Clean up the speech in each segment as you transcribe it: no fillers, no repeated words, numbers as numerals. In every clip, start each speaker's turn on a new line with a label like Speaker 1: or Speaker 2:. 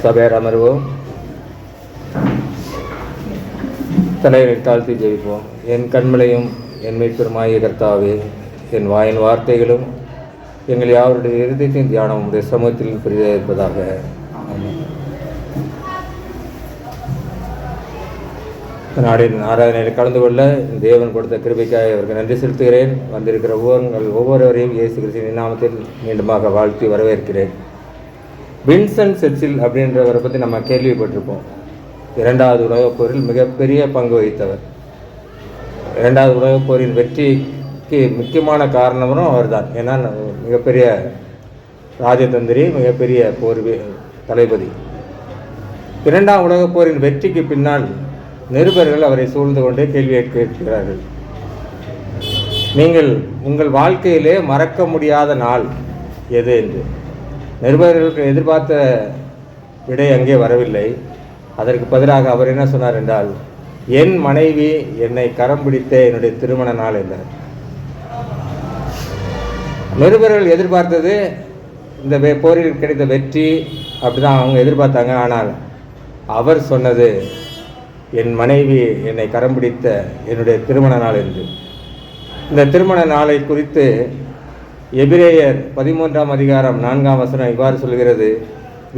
Speaker 1: சபையார் அமர்வோம். தலைவரை தாழ்த்தி ஜெயிப்போம். என் கண்மலையும் என் மீட்பெருமாகிய கர்த்தாவே, என் வாயின் வார்த்தைகளும் எங்கள் யாவருடைய இருதயத்தின் தியானம் உடைய சமூகத்தில் பெரிதாக இருப்பதாக. நாடின் ஆராதனையில் கலந்து கொள்ள தேவன் கொடுத்த கிருபைக்காக அவருக்கு நன்றி செலுத்துகிறேன். வந்திருக்கிற ஒவ்வொருவரையும் இயேசு கிறிஸ்துவின் நாமத்தில் மீண்டுமாக வாழ்த்தி வரவேற்கிறேன். வின்சென்ட் சர்ச்சில் அப்படின்றவரை பற்றி நம்ம கேள்விப்பட்டிருப்போம். இரண்டாவது உலகப் போரில் மிகப்பெரிய பங்கு வகித்தவர். இரண்டாவது உலகப் போரின் வெற்றிக்கு முக்கியமான காரணமும் அவர் தான். ஏன்னா மிகப்பெரிய ராஜதந்திரி, மிகப்பெரிய போர் தளபதி. இரண்டாம் உலகப் போரின் வெற்றிக்கு பின்னால் நிருபர்கள் அவரை சூழ்ந்து கொண்டு கேள்வியை கேட்கிறார்கள். நீங்கள் உங்கள் வாழ்க்கையிலே மறக்க முடியாத நாள் எது என்று. நிருபர்களுக்கு எதிர்பார்த்த விடை அங்கே வரவில்லை. அதற்கு பதிலாக அவர் என்ன சொன்னார் என்றால், என் மனைவி என்னை கரம் பிடித்த என்னுடைய திருமண நாள் என்றார். நிருபர்கள் எதிர்பார்த்தது இந்த போரில் கிடைத்த வெற்றி, அப்படிதான் அவங்க எதிர்பார்த்தாங்க. ஆனால் அவர் சொன்னது, என் மனைவி என்னை கரம் பிடித்த என்னுடைய திருமண நாள் என்று. இந்த திருமண நாளை குறித்து எபிரேயர் 13ஆம் அதிகாரம் 4ஆம் வசனம் இவ்வாறு சொல்கிறது,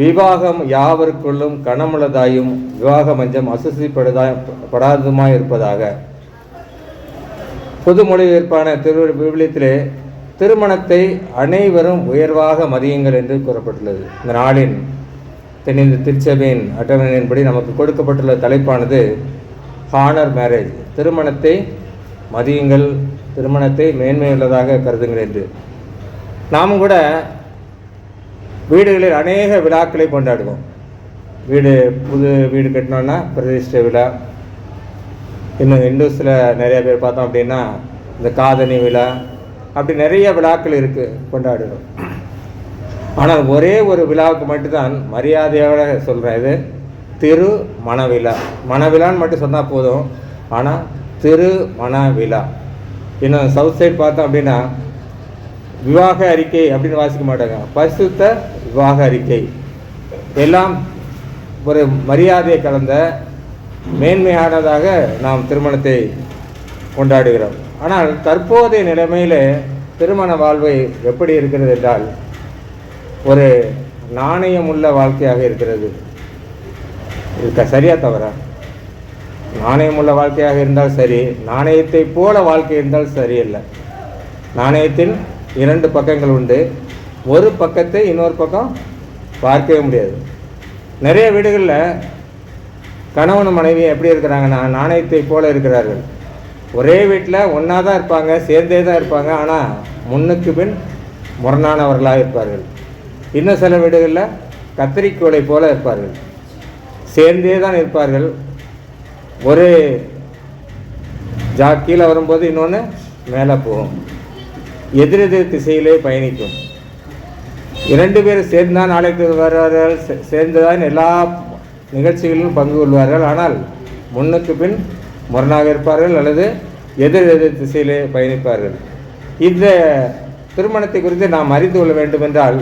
Speaker 1: விவாகம் யாவருக்குள்ளும் கனமுள்ளதாயும் விவாக மஞ்சம் அசுசிப்படாததுமாய் இருப்பதாக. பொது மொழிபெயர்ப்பான விவிலியத்திலே திருமணத்தை அனைவரும் உயர்வாக மதியுங்கள் என்று கூறப்பட்டுள்ளது. இந்த நாளின் தென்னிந்திய திருச்சபையின் அட்டவணையின்படி நமக்கு கொடுக்கப்பட்டுள்ள தலைப்பானது ஹானர் மேரேஜ், திருமணத்தை மதியுங்கள், திருமணத்தை மேன்மையுள்ளதாக கருதுங்கள் என்று. நாம் கூட வீடுகளில் அநேக விழாக்களை கொண்டாடுவோம். புது வீடு கட்டினோன்னா பிரதிஷ்டை விழா, இன்னும் இந்துஸில் நிறைய பேர் பார்த்தோம் அப்படின்னா இந்த காதணி விழா, அப்படி நிறைய விழாக்கள் கொண்டாடுறோம். ஆனால் ஒரே ஒரு விழாவுக்கு மட்டும்தான் மரியாதையோட சொல்கிறேன், இது திரு மணவிழா. மணவிழான்னு மட்டும் சொன்னால் போதும், ஆனால் திரு மணவிழா. இன்னும் சவுத் சைட் பார்த்தோம் அப்படின்னா விவாக அறிக்கை அப்படின்னு வாசிக்க மாட்டாங்க, பரிசுத்த விவாக அறிக்கை. எல்லாம் ஒரு மரியாதை கலந்த மேன்மையானதாக நாம் திருமணத்தை கொண்டாடுகிறோம். ஆனால் தற்போதைய நிலைமையில் திருமண வாழ்வை எப்படி இருக்கிறது என்றால், ஒரு நாணயம் உள்ள வாழ்க்கையாக இருக்கிறது. சரியா தவறா? நாணயம் உள்ள வாழ்க்கையாக இருந்தால் சரி, நாணயத்தை போல வாழ்க்கை இருந்தால் சரியில்லை. நாணயத்தின் 2 பக்கங்கள் உண்டு. ஒரு பக்கத்தை இன்னொரு பக்கம் பார்க்கவே முடியாது. நிறைய வீடுகளில் கணவன் மனைவி எப்படி இருக்கிறாங்கன்னா நாணயத்தை போல இருக்கிறார்கள். ஒரே வீட்டில் ஒன்றா தான் இருப்பாங்க, சேர்ந்தே தான் இருப்பாங்க, ஆனால் முன்னுக்கு பின் முரணானவர்களாக இருப்பார்கள். இன்னும் சில வீடுகளில் கத்திரிக்கோளை போல இருப்பார்கள், சேர்ந்தே தான் இருப்பார்கள். ஒரு கீழே வரும்போது இன்னொன்று மேலே போகும், எதிரெதிர் திசையிலே பயணிக்கும். 2 பேர் சேர்ந்துதான் நாளைக்கு வருவார்கள், சேர்ந்துதான் எல்லா நிகழ்ச்சிகளிலும் பங்கு கொள்வார்கள். ஆனால் முன்னுக்கு பின் முரணாக இருப்பார்கள் அல்லது எதிரெதிர் திசையிலே பயணிப்பார்கள். இந்த திருமணத்தை குறித்து நாம் அறிந்து கொள்ள வேண்டும் என்றால்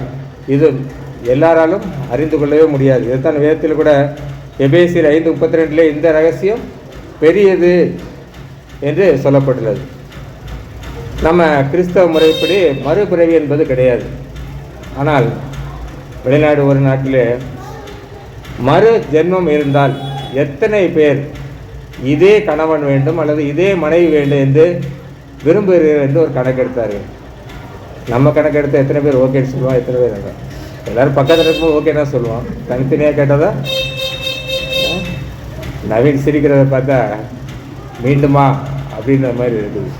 Speaker 1: இது எல்லாராலும் அறிந்து கொள்ளவே முடியாது. இதுதான் வேதத்தில் கூட எபேசியர் 5:32 இந்த ரகசியம் பெரியது என்று சொல்லப்பட்டுள்ளது. நம்ம கிறிஸ்தவ முறைப்படி மறுபிறவி என்பது கிடையாது. ஆனால் வெளிநாடு ஒரு நாட்டிலே மறு ஜென்மம் இருந்தால் எத்தனை பேர் இதே கணவன் வேண்டும் அல்லது இதே மனைவி வேண்டும் என்று விரும்புகிறீர்கள் என்று ஒரு கணக்கெடுத்தார்கள். நம்ம கணக்கெடுத்த எத்தனை பேர் ஓகேன்னு சொல்லுவான், எத்தனை பேர் இல்லை. எல்லோரும் பக்கத்தில் இருக்கும்போது ஓகேன்னா சொல்லுவான். தனித்தனியாக கேட்டதா நவீன் சிரிக்கிறத பார்த்தா மீண்டுமா அப்படின்ற மாதிரி இருக்குது.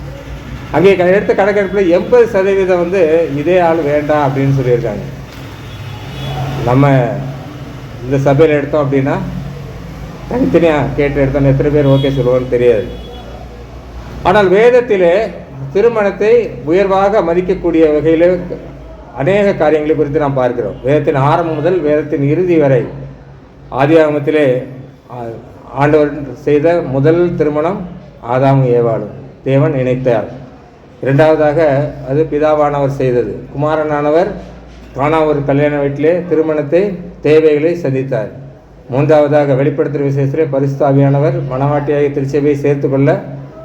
Speaker 1: அங்கே எடுத்த கணக்கெடுப்பில் 80% இதே ஆள் வேண்டாம் அப்படின்னு சொல்லியிருக்காங்க. நம்ம இந்த சபையில் எடுத்தோம் அப்படின்னா தனித்தனியாக கேட்டு எடுத்தோம் எத்தனை பேர் ஓகே சொல்லுவோன்னு தெரியாது. ஆனால் வேதத்திலே திருமணத்தை உயர்வாக மதிக்கக்கூடிய வகையில் அநேக காரியங்களை குறித்து நாம் பார்க்கிறோம். வேதத்தின் ஆரம்பம் முதல் வேதத்தின் இறுதி வரை ஆதியாகமத்திலே ஆண்டவர் செய்த முதல் திருமணம் ஆதாமும் ஏவாளும் தேவன் இணைத்தார். இரண்டாவதாக அது பிதாவானவர் செய்தது. குமாரனானவர் காணா ஒரு கல்யாண வீட்டிலே திருமணத்தை தேவைகளை சந்தித்தார். மூன்றாவதாக வெளிப்படுத்துகிற விசேஷத்திலே பரிசுத்த ஆவியானவர் மணவாட்டியாகிய திருச்சபையை சேர்த்து கொள்ள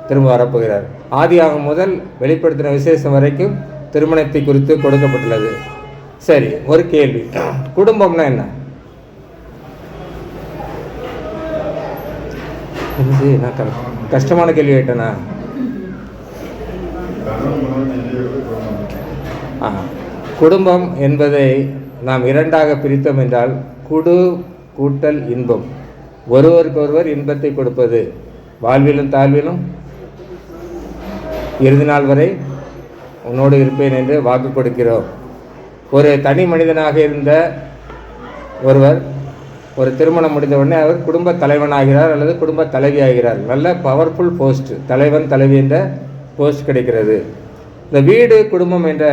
Speaker 1: திரும்ப வரப்போகிறார். ஆதியாகமம் முதல் வெளிப்படுத்தின விசேஷம் வரைக்கும் திருமணத்தை குறித்து கொடுக்கப்பட்டுள்ளது. சரி, ஒரு கேள்வி, குடும்பம்னா என்ன? நான் கஷ்டமான கேள்வி கேட்டேனா? குடும்பம் என்பதை நாம் இரண்டாக பிரித்தோம் என்றால், குடு கூட்டல் இன்பம், ஒருவருக்கொருவர் இன்பத்தை கொடுப்பது, வாழ்விலும் தாழ்விலும் இறுதி நாள் வரை உன்னோடு இருப்பேன் என்று வாக்கு கொடுக்கிறோம். ஒரு தனி மனிதனாக இருந்த ஒருவர் ஒரு திருமணம் முடிந்தவுடனே அவர் குடும்ப தலைவனாகிறார் அல்லது குடும்ப தலைவி ஆகிறார். நல்ல பவர்ஃபுல் போஸ்ட், தலைவன் தலைவி என்ற போஸ்ட் கிடைக்கிறது. இந்த வீடு குடும்பம் என்ற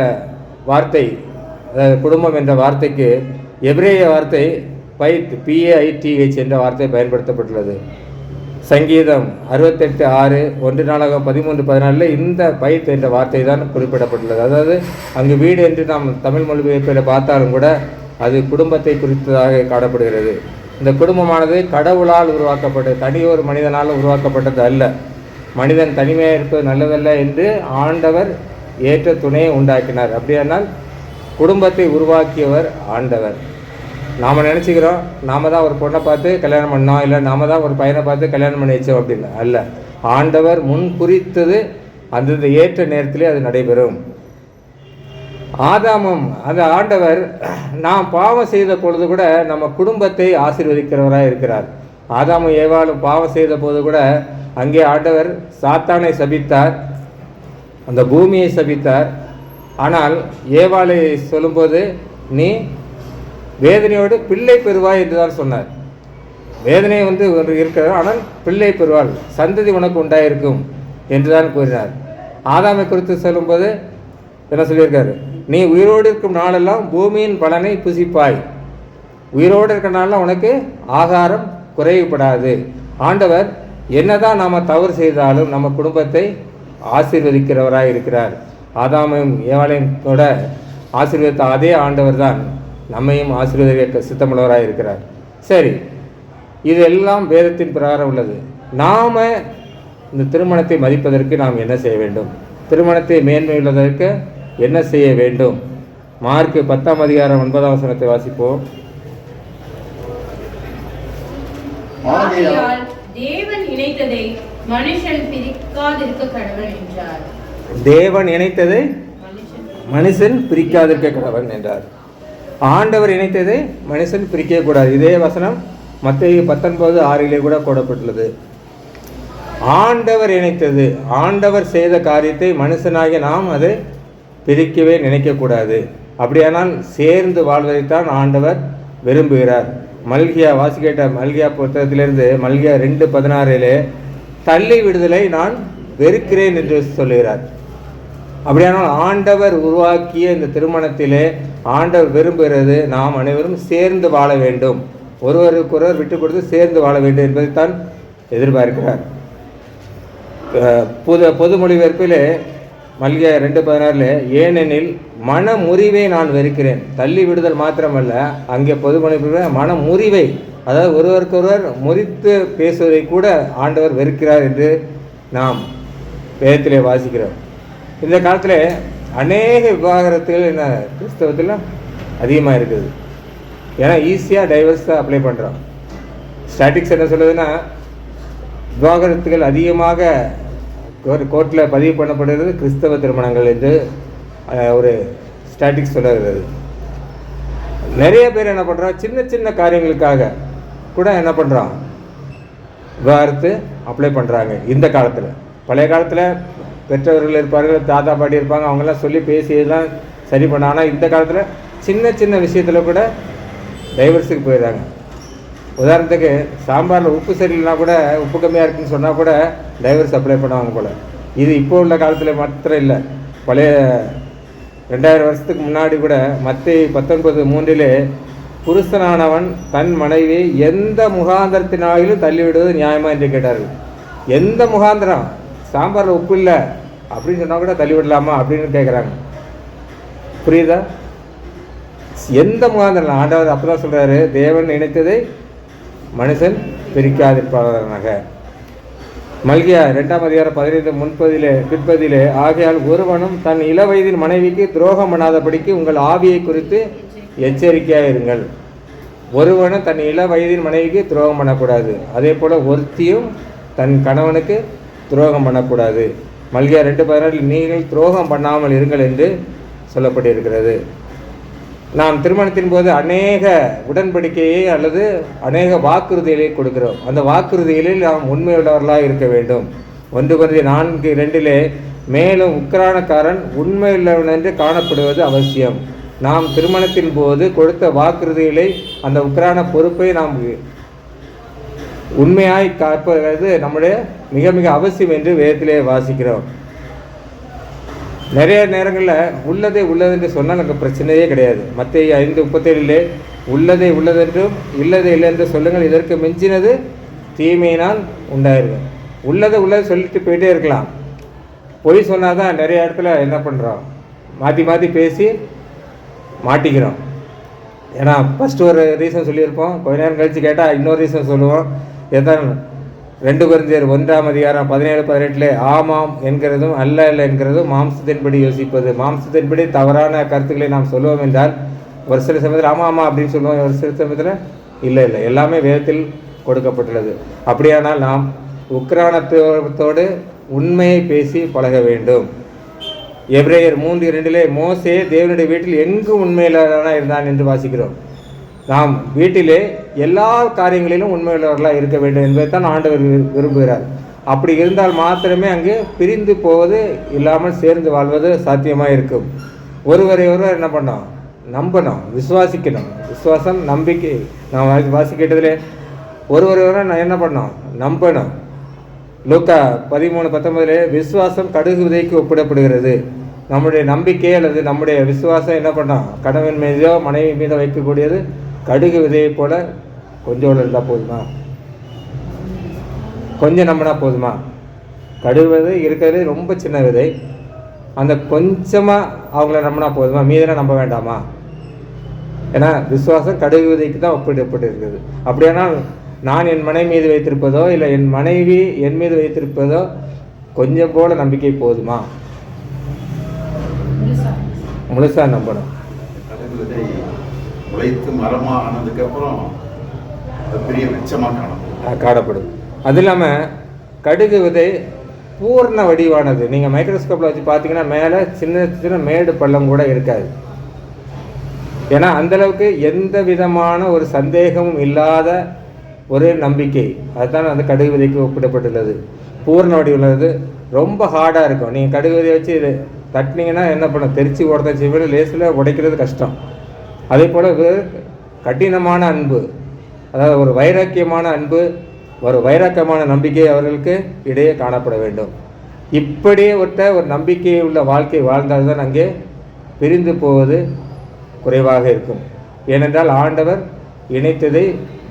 Speaker 1: வார்த்தை, குடும்பம் என்ற வார்த்தைக்கு எபிரேய வார்த்தை பைத், PAITH என்ற வார்த்தை பயன்படுத்தப்பட்டுள்ளது. சங்கீதம் 68:6, 1 நாளாகமம் 13:14 இந்த பைத் என்ற வார்த்தை தான் குறிப்பிடப்பட்டுள்ளது. அதாவது அங்கு வீடு என்று நாம் தமிழ் மொழிபெயர்ப்பில் பார்த்தாலும் கூட அது குடும்பத்தை குறித்ததாக காணப்படுகிறது. இந்த குடும்பமானது கடவுளால் உருவாக்கப்பட்டது, தனி ஒரு மனிதனால் உருவாக்கப்பட்டது அல்ல. மனிதன் தனிமையாக இருப்பது நல்லதல்ல என்று ஆண்டவர் ஏற்ற துணையை உண்டாக்கினார். அப்படியானால் குடும்பத்தை உருவாக்கியவர் ஆண்டவர். நாம் நினச்சிக்கிறோம் நாம் தான் ஒரு பொண்ணை பார்த்து கல்யாணம் பண்ணோம், இல்லை நாம் தான் ஒரு பையனை பார்த்து கல்யாணம் பண்ணி வச்சோம் அப்படின்னு அல்ல. ஆண்டவர் முன் குறித்தது அந்தந்த ஏற்ற நேரத்திலே அது நடைபெறும். ஆதாமும் அந்த ஆண்டவர் நாம் பாவம் செய்த பொழுது கூட நம்ம குடும்பத்தை ஆசீர்வதிக்கிறவராக இருக்கிறார். ஆதாமும் ஏவாளும் பாவம் செய்த போது கூட அங்கே ஆண்டவர் சாத்தானை சபித்தார், அந்த பூமியை சபித்தார். ஆனால் ஏவாளை சொல்லும்போது நீ வேதனையோடு பிள்ளை பெறுவாய் என்று தான் சொன்னார். வேதனை ஒன்று இருக்கிறது, ஆனால் பிள்ளை பெறுவாள், சந்ததி உனக்கு உண்டாயிருக்கும் என்று தான் கூறினார். ஆதாமை குறித்து சொல்லும்போது என்ன சொல்லியிருக்காரு? நீ உயிரோடு இருக்கும் நாளெல்லாம் பூமியின் பலனை புசிப்பாய், உயிரோடு இருக்கிற நாளெல்லாம் உனக்கு ஆகாரம் குறைவுபடாது. ஆண்டவர் என்னதான் நாம் தவறு செய்தாலும் நம்ம குடும்பத்தை ஆசீர்வதிக்கிறவராக இருக்கிறார். ஆதாமையும் ஏவாளையும் கூட ஆசீர்வதித்த அதே ஆண்டவர் தான் நம்மையும் ஆசீர்வதிக்க சித்தமுள்ளவராக இருக்கிறார். சரி, இதெல்லாம் வேதத்தின் பிரகாரம் உள்ளது. நாம் இந்த திருமணத்தை மதிப்பதற்கு நாம் என்ன செய்ய வேண்டும்? திருமணத்தை மேன்மையுள்ளதற்கு என்ன செய்ய வேண்டும்? மார்க் 10:9 வாசிப்போம்.
Speaker 2: தேவன் இணைத்ததை மனுஷன் பிரிக்காதிருக்க கடவன் என்றார்.
Speaker 1: தேவன் இணைத்ததை மனுஷன் பிரிக்காதிருக்க கடவன் என்றார். ஆண்டவர் இணைத்ததை மனுஷன் பிரிக்கக்கூடாது. இதே வசனம் மத்தேயு 19:6 கூட கூடப்பட்டுள்ளது. ஆண்டவர் இணைத்தது, ஆண்டவர் செய்த காரியத்தை மனுஷனாகிய நாம் அதை பிரிக்கவே நினைக்கக்கூடாது. அப்படியானால் சேர்ந்து வாழ்வதைத்தான் ஆண்டவர் விரும்புகிறார். மல்கியா வாசிக்கேட்ட மல்கியா புத்தகத்திலிருந்து மல்கியா 2:16 தள்ளி விடுதலை நான் வெறுக்கிறேன் என்று சொல்லுகிறார். அப்படியானால் ஆண்டவர் உருவாக்கிய இந்த திருமணத்திலே ஆண்டவர் விரும்புகிறது நாம் அனைவரும் சேர்ந்து வாழ வேண்டும், ஒருவருக்கொருவர் விட்டு கொடுத்து சேர்ந்து வாழ வேண்டும் என்பதைத்தான் எதிர்பார்க்கிறார். பொது மொழிபெயர்ப்பிலே மல்கியா 2:16 ஏனெனில் மன முறிவை நான் வெறுக்கிறேன். தள்ளி விடுதல் மாத்திரமல்ல, அங்கே பொது மொழிபெயர்ப்பில் மன முறிவை, அதாவது ஒருவருக்கொருவர் முறித்து பேசுவதை கூட ஆண்டவர் வெறுக்கிறார் என்று நாம் வேதத்திலே வாசிக்கிறோம். இந்த காலத்தில் அநேக விவாகரத்துகள் என்ன கிறிஸ்தவத்தில் அதிகமாக இருக்குது. ஏன்னா ஈஸியாக டைவர்ஸாக அப்ளை பண்ணுறோம். ஸ்டாட்டிக்ஸ் என்ன சொல்லுதுன்னா, விவாகரத்துகள் அதிகமாக கோர்ட்டில் பதிவு பண்ணப்படுகிறது கிறிஸ்தவ திருமணங்கள் என்று ஒரு ஸ்டாட்டிக்ஸ் சொல்லுகிறது. நிறைய பேர் என்ன பண்ணுறோம், சின்ன சின்ன காரியங்களுக்காக கூட என்ன பண்ணுறோம், விவாகரத்து அப்ளை பண்ணுறாங்க. இந்த காலத்தில், பழைய காலத்தில் பெற்றவர்கள் இருப்பார்கள், தாத்தா பாட்டி இருப்பாங்க, அவங்கெல்லாம் சொல்லி பேசியெல்லாம் சரி பண்ண. ஆனால் இந்த காலத்தில் சின்ன சின்ன விஷயத்தில் கூட டைவர்ஸுக்கு போயிடுறாங்க. உதாரணத்துக்கு சாம்பாரில் உப்பு சரியில்லைனா கூட, உப்பு கம்மியாக இருக்குன்னு சொன்னால் கூட டைவர்ஸ் அப்ளை பண்ணுவாங்க போல். இது இப்போ உள்ள காலத்தில் மாத்திரம் இல்லை, பழைய 2000 வருஷத்துக்கு முன்னாடி கூட மத்தேயு 19:3 புருஷனானவன் தன் மனைவி எந்த முகாந்திரத்தினாலும் தள்ளிவிடுவது நியாயமா என்று கேட்டார்கள். எந்த முகாந்திரம்? சாம்பாரில் உப்பு இல்லை அப்படின்னு சொன்னால் கூட தள்ளிவிடலாமா அப்படின்னு கேட்குறாங்க. புரியுதா? எந்த முகாந்திரம் ஆண்டவர் அப்பதான் சொல்றாரு, தேவன் இணைத்ததை மனுஷன் பிரிக்காதிருப்பானாக. மல்கியா 2ஆம் அதிகாரம் 15 பிற்பதிலே, ஆகையால் ஒருவனும் தன் இளவயதின் மனைவிக்கு துரோகம் பண்ணாதபடிக்கு உங்கள் ஆவியை குறித்து எச்சரிக்கையாக இருங்கள். ஒருவனும் தன் இள வயதின் மனைவிக்கு துரோகம் பண்ணக்கூடாது. அதே போல் ஒருத்தியும் தன் கணவனுக்கு துரோகம் பண்ணக்கூடாது. மல்கியா 2:14 நீங்கள் துரோகம் பண்ணாமல் இருங்கள் என்று சொல்லப்பட்டிருக்கிறது. நாம் திருமணத்தின் போது அநேக உடன்படிக்கையை அல்லது அநேக வாக்குறுதிகளை கொடுக்கிறோம். அந்த வாக்குறுதிகளில் நாம் உண்மையுள்ளவர்களாக இருக்க வேண்டும். 1 Corinthians 4:2 மேலும் உக்கிரானக்காரன் உண்மையுள்ளவன் என்று காணப்படுவது அவசியம். நாம் திருமணத்தின் போது கொடுத்த வாக்குறுதிகளை, அந்த உக்கிரான பொறுப்பை நாம் உண்மையாய் காப்பது நம்முடைய மிக மிக அவசியம் என்று வேதத்திலே வாசிக்கிறோம். நிறைய நேரங்களில் உள்ளதை உள்ளதென்று சொன்னால் நமக்கு பிரச்சனையே கிடையாது. மத்தேயு 5:37 உள்ளதை உள்ளதென்றும் இல்லதை இல்லை என்று சொல்லுங்கள், இதற்கு மிஞ்சினது தீமையினால் உண்டாயிருக்கும். உள்ளதை உள்ளதை சொல்லிட்டு போயிட்டே இருக்கலாம். பொய் சொன்னால் தான் நிறைய இடத்துல என்ன பண்ணுறோம், மாற்றி மாற்றி பேசி மாட்டிக்கிறோம். ஏன்னா ஃபஸ்ட்டு ஒரு ரீசன் சொல்லியிருப்போம், கொஞ்ச நேரம் கழித்து கேட்டால் இன்னொரு ரீசன் சொல்லுவோம். எதான் 2 Corinthians 1ஆம் அதிகாரம் 17-18 ஆமாம் என்கிறதும் அல்ல அல்ல என்கிறதும் மாம்சத்தின்படி யோசிப்பது. மாம்சத்தின்படி தவறான கருத்துக்களை நாம் சொல்லுவோம் என்றால் ஒரு சில சமயத்தில் ஆமாம் அப்படின்னு சொல்லுவோம், ஒரு சில சமயத்தில் இல்லை இல்லை, எல்லாமே வேதத்தில் கொடுக்கப்பட்டுள்ளது. அப்படியானால் நாம் உக்கிரானத்தோடு உண்மையை பேசி பழக வேண்டும். எபிரேயர் 3:2 மோசே தேவனுடைய வீட்டில் எங்கு உண்மையிலான இருந்தான் என்று வாசிக்கிறோம். நாம் வீட்டிலே எல்லா காரியங்களிலும் உண்மையுள்ளவர்களாக இருக்க வேண்டும் என்பதைத்தான் ஆண்டவர் விரும்புகிறார். அப்படி இருந்தால் மாத்திரமே அங்கு பிரிந்து போவது இல்லாமல் சேர்ந்து வாழ்வது சாத்தியமாக இருக்கும். ஒருவரை ஒருவர் என்ன பண்ணோம், நம்பணும், விசுவாசிக்கணும். விசுவாசம் நம்பிக்கை நாம் வாசிக்கிட்டதிலே ஒருவரை நான் என்ன பண்ணோம், நம்பணும். லூக்கா 13:19 விசுவாசம் கடுகு விதைக்கு ஒப்பிடப்படுகிறது. நம்முடைய நம்பிக்கை அல்லது நம்முடைய விசுவாசம் என்ன பண்ணோம், கணவன் மீதோ மனைவி மீதோ வைக்கக்கூடியது கடுகு விதையை போல கொஞ்சோடு இருந்தால் போதுமா, கொஞ்சம் நம்பினா போதுமா? கடுகு விதை இருக்கிறது ரொம்ப சின்ன விதை, அந்த கொஞ்சமாக அவங்கள நம்பினா போதுமா, மீதெல்லாம் நம்ப வேண்டாமா? ஏன்னா விசுவாசம் கடுகு விதைக்கு தான் ஒப்பிடப்பட்டு இருக்குது. அப்படியானால் நான் என் மனைவி மீது வைத்திருப்பதோ இல்லை என் மனைவி என் மீது வைத்திருப்பதோ கொஞ்சம் போல நம்பிக்கை போதுமா? முழுசாக நம்பணும்.
Speaker 3: உழைத்து மரமாக ஆனதுக்கப்புறம் பெரிய வெச்சமாக
Speaker 1: காணப்படும். அது இல்லாமல் கடுகு விதை பூர்ண வடிவானது. நீங்கள் மைக்ரோஸ்கோப்பில் வச்சு பார்த்தீங்கன்னா மேலே சின்ன சின்ன மேடு பள்ளம் கூட இருக்காது. ஏன்னா அந்தளவுக்கு எந்த விதமான ஒரு சந்தேகமும் இல்லாத ஒரு நம்பிக்கை, அதுதான் அந்த கடுகு விதைக்கு ஒப்பிடப்பட்டுள்ளது. பூர்ண வடிவுள்ளது ரொம்ப ஹார்டாக இருக்கும். நீங்கள் கடுகு விதையை வச்சு இது தட்டினீங்கன்னா என்ன பண்ணும், தெரிச்சு ஓடத்தான் செய்வது, லேசில் உடைக்கிறது கஷ்டம். அதே போல் கடினமான அன்பு, அதாவது ஒரு வைராக்கியமான அன்பு, ஒரு வைராக்கியமான நம்பிக்கை அவர்களுக்கு இடையே காணப்பட வேண்டும். இப்படியே ஒரு நம்பிக்கை உள்ள வாழ்க்கை வாழ்ந்தால்தான் அங்கே பிரிந்து போவது குறைவாக இருக்கும். ஏனென்றால் ஆண்டவர் இணைத்ததை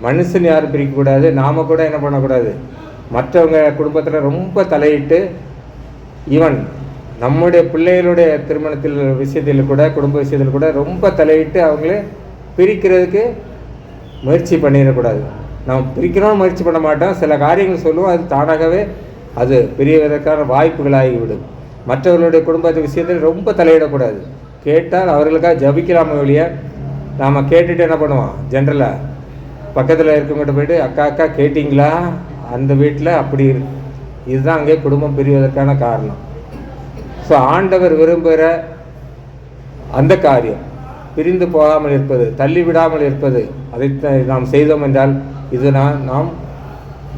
Speaker 1: மனுஷன் யாரும் பிரிக்கக்கூடாது. நாம் கூட என்ன பண்ணக்கூடாது, மற்றவங்க குடும்பத்தில் ரொம்ப தலையிட்டு, ஈவன் நம்முடைய பிள்ளைகளுடைய திருமணத்தில் விஷயத்தில் கூட, குடும்ப விஷயத்தில் கூட ரொம்ப தலையிட்டு அவங்களே பிரிக்கிறதுக்கு முயற்சி பண்ணிடக்கூடாது. நம்ம பிரிக்கணும்னு முயற்சி பண்ண மாட்டோம், சில காரியங்கள் சொல்லுவோம், அது தானாகவே அது பிரியவதற்கான வாய்ப்புகளாகிவிடும். மற்றவர்களுடைய குடும்பத்து விஷயத்தில் ரொம்ப தலையிடக்கூடாது. கேட்டால் அவர்களுக்காக ஜபிக்கலாம வழியா நாம் கேட்டுட்டு என்ன பண்ணுவோம், ஜென்ரலாக பக்கத்தில் இருக்கவங்ககிட்ட போய்ட்டு அக்கா அக்கா கேட்டிங்களா, அந்த வீட்டில் அப்படி இதுதான் அங்கே குடும்பம் பிரிவதற்கான காரணம். ஸோ ஆண்டவர் விரும்புகிற அந்த காரியம் பிரிந்து போகாமல் இருப்பது, தள்ளிவிடாமல் இருப்பது, அதை நாம் செய்தோம் என்றால் இது நாம்